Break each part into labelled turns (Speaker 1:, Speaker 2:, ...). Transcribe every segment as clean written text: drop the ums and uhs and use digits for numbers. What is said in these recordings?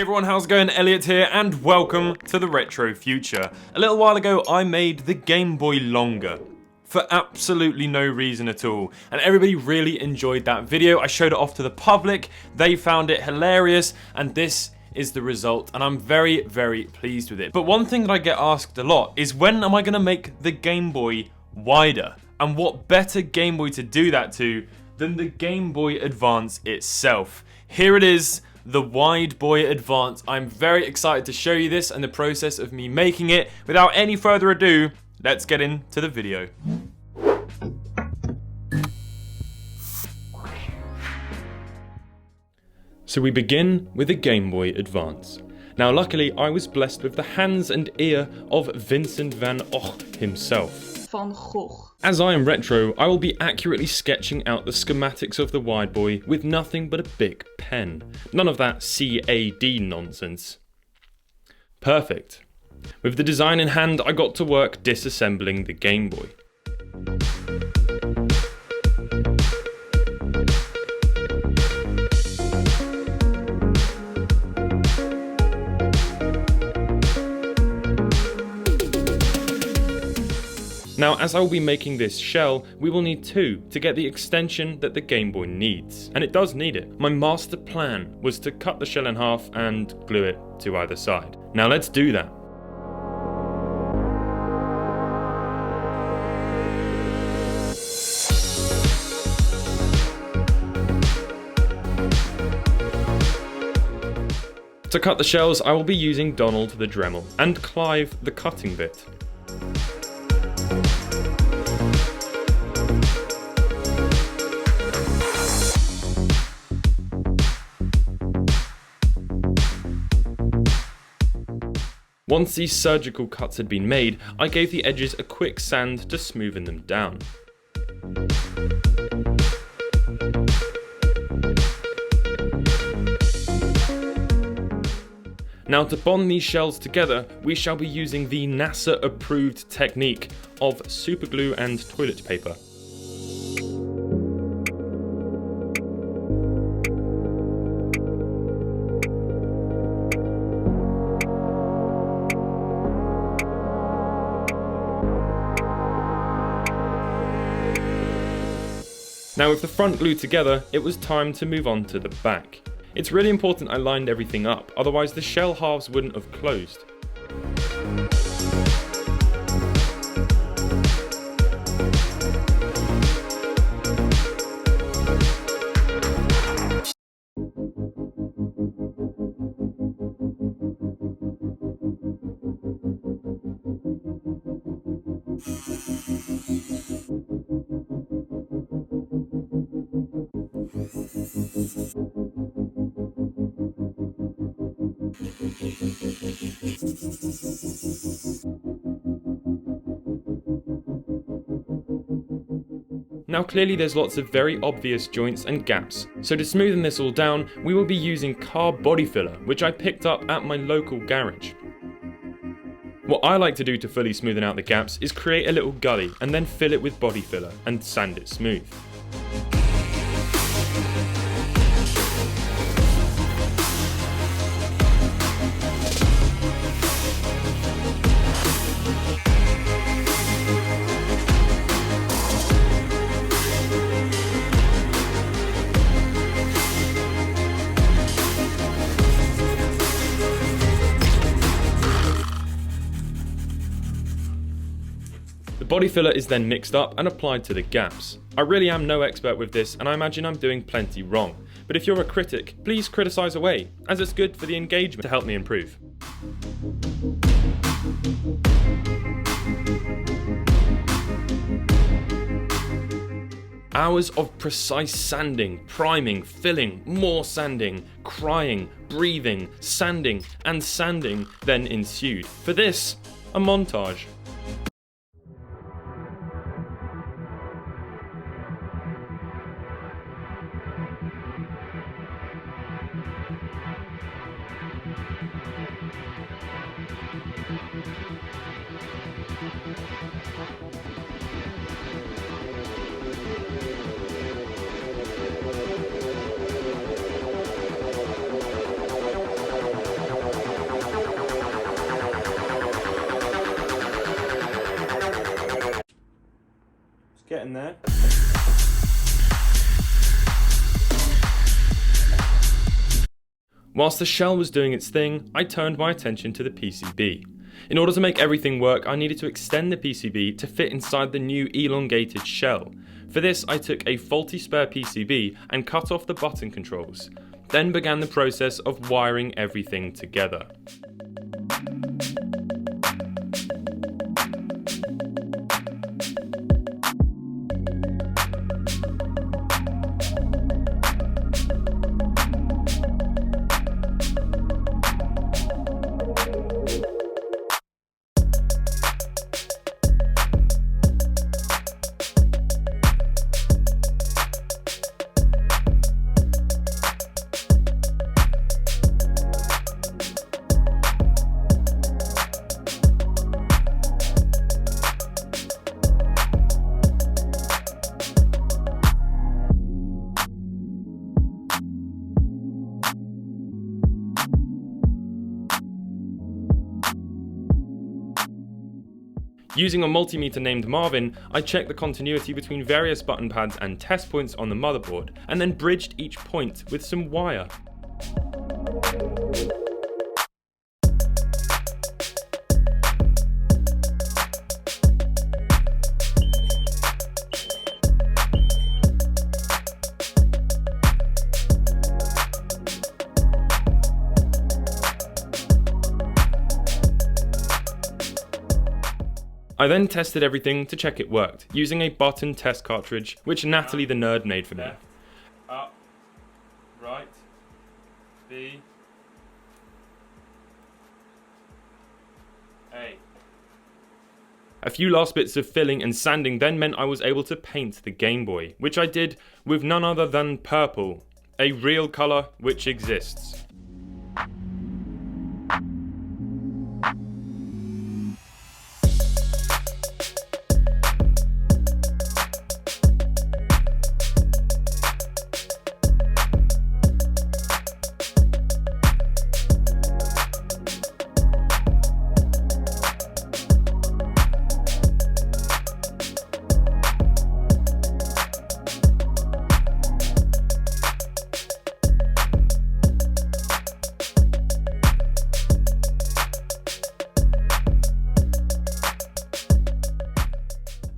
Speaker 1: everyone, how's it going? Elliot here, and welcome to the Retro Future. A little while ago, I made the Game Boy longer for absolutely no reason at all, and everybody really enjoyed that video. I showed it off to the public, they found it hilarious, and this is the result, and I'm very, very pleased with it. But one thing that I get asked a lot is, when am I going to make the Game Boy wider? And what better Game Boy to do that to than the Game Boy Advance itself. Here it is, the Wide Boy Advance. I'm very excited to show you this and the process of me making it. Without any further ado, let's get into the video. So we begin with the Game Boy Advance. Now luckily I was blessed with the hands and ear of Vincent van Gogh himself.
Speaker 2: Van Gogh.
Speaker 1: As I am retro, I will be accurately sketching out the schematics of the Wide Boy with nothing but a big pen. None of that CAD nonsense. Perfect. With the design in hand, I got to work disassembling the Game Boy. Now, as I will be making this shell, we will need two to get the extension that the Game Boy needs. And it does need it. My master plan was to cut the shell in half and glue it to either side. Now let's do that. To cut the shells, I will be using Donald the Dremel and Clive the cutting bit. Once these surgical cuts had been made, I gave the edges a quick sand to smoothen them down. Now to bond these shells together, we shall be using the NASA approved technique of superglue and toilet paper. Now with the front glued together, it was time to move on to the back. It's really important I lined everything up, otherwise the shell halves wouldn't have closed. Now clearly there's lots of very obvious joints and gaps, so to smoothen this all down, we will be using car body filler, which I picked up at my local garage. What I like to do to fully smoothen out the gaps is create a little gully and then fill it with body filler and sand it smooth. The body filler is then mixed up and applied to the gaps. I really am no expert with this, and I imagine I'm doing plenty wrong. But if you're a critic, please criticise away, as it's good for the engagement to help me improve. Hours of precise sanding, priming, filling, more sanding, crying, breathing, sanding, and sanding then ensued. For this, a montage. Whilst the shell was doing its thing, I turned my attention to the PCB. In order to make everything work, I needed to extend the PCB to fit inside the new elongated shell. For this, I took a faulty spare PCB and cut off the button controls. Then began the process of wiring everything together. Using a multimeter named Marvin, I checked the continuity between various button pads and test points on the motherboard, and then bridged each point with some wire. I then tested everything to check it worked, using a button test cartridge, which Natalie the nerd made for me.
Speaker 2: Left, up, right, B, A.
Speaker 1: A few last bits of filling and sanding then meant I was able to paint the Game Boy, which I did with none other than purple, a real colour which exists.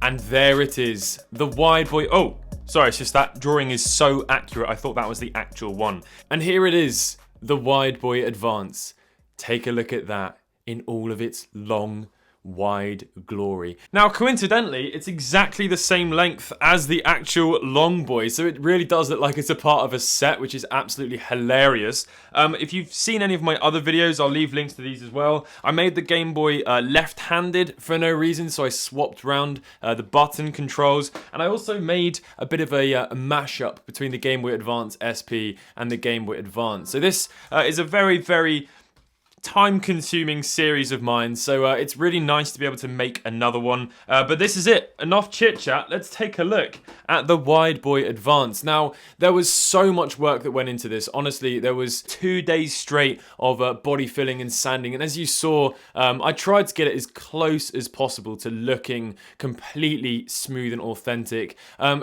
Speaker 2: And there it is, the Wide Boy. Oh, sorry, it's just that drawing is so accurate. I thought that was the actual one.
Speaker 1: And here it is, the Wide Boy Advance. Take a look at that in all of its long, wide glory.
Speaker 2: Now, coincidentally, it's exactly the same length as the actual Long Boy, so it really does look like it's a part of a set, which is absolutely hilarious. If you've seen any of my other videos, I'll leave links to these as well. I made the Game Boy left-handed for no reason, so I swapped around the button controls, and I also made a bit of a mashup between the Game Boy Advance SP and the Game Boy Advance. So this is a very, very time-consuming series of mine, so it's really nice to be able to make another one. But this is it. Enough chit-chat. Let's take a look at the Wide Boy Advance. Now, there was so much work that went into this. Honestly, there was 2 days straight of body filling and sanding, and as you saw, I tried to get it as close as possible to looking completely smooth and authentic.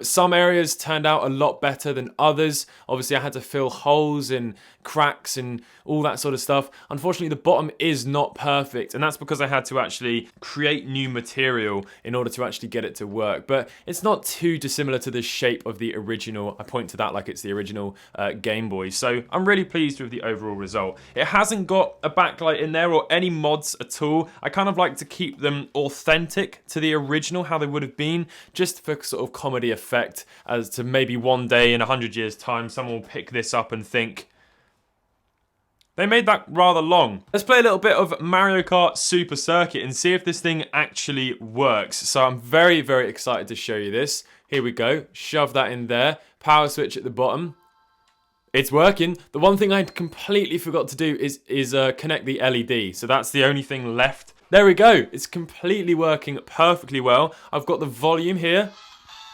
Speaker 2: Some areas turned out a lot better than others. Obviously, I had to fill holes and cracks and all that sort of stuff. Unfortunately, the bottom is not perfect, and that's because I had to actually create new material in order to actually get it to work. But it's not too dissimilar to the shape of the original. I point to that like it's the original Game Boy. So I'm really pleased with the overall result. It hasn't got a backlight in there or any mods at all. I kind of like to keep them authentic to the original, how they would have been, just for sort of comedy effect, as to maybe one day in 100 years time someone will pick this up and think, they made that rather long. Let's play a little bit of Mario Kart Super Circuit and see if this thing actually works. So I'm very, very excited to show you this. Here we go. Shove that in there. Power switch at the bottom. It's working. The one thing I completely forgot to do is connect the LED. So that's the only thing left. There we go. It's completely working perfectly well. I've got the volume here,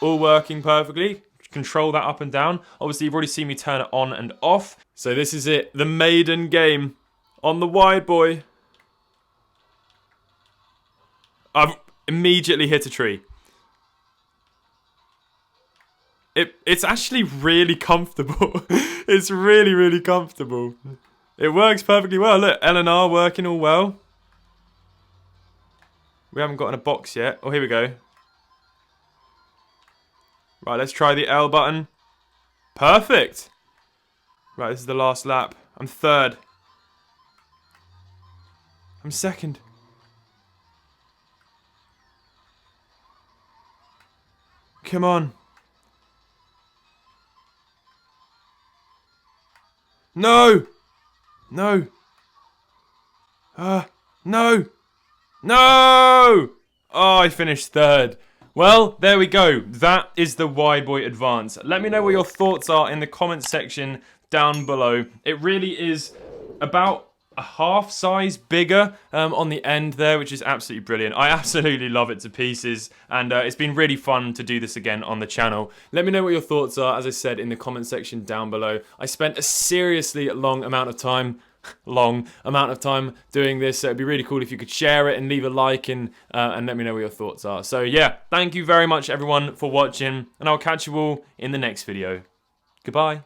Speaker 2: all working perfectly. Control that up and down. Obviously, you've already seen me turn it on and off. So this is it, the maiden game on the Wide Boy. I've immediately hit a tree. It's actually really comfortable. It's really, really comfortable. It works perfectly well. Look, L and R working all well. We haven't gotten a box yet. Oh, here we go. Right, let's try the L button. Perfect. Right, this is the last lap. I'm third. I'm second. Come on. No! No! No! No! Oh, I finished third. Well, there we go. That is the GameBoy Advance. Let me know what your thoughts are in the comments section down below. It really is about a half size bigger on the end there, which is absolutely brilliant. I absolutely love it to pieces, and it's been really fun to do this again on the channel. Let me know what your thoughts are, as I said, in the comment section down below. I spent a seriously long amount of time doing this, so it'd be really cool if you could share it and leave a like and let me know what your thoughts are. So yeah, thank you very much everyone for watching, and I'll catch you all in the next video. Goodbye.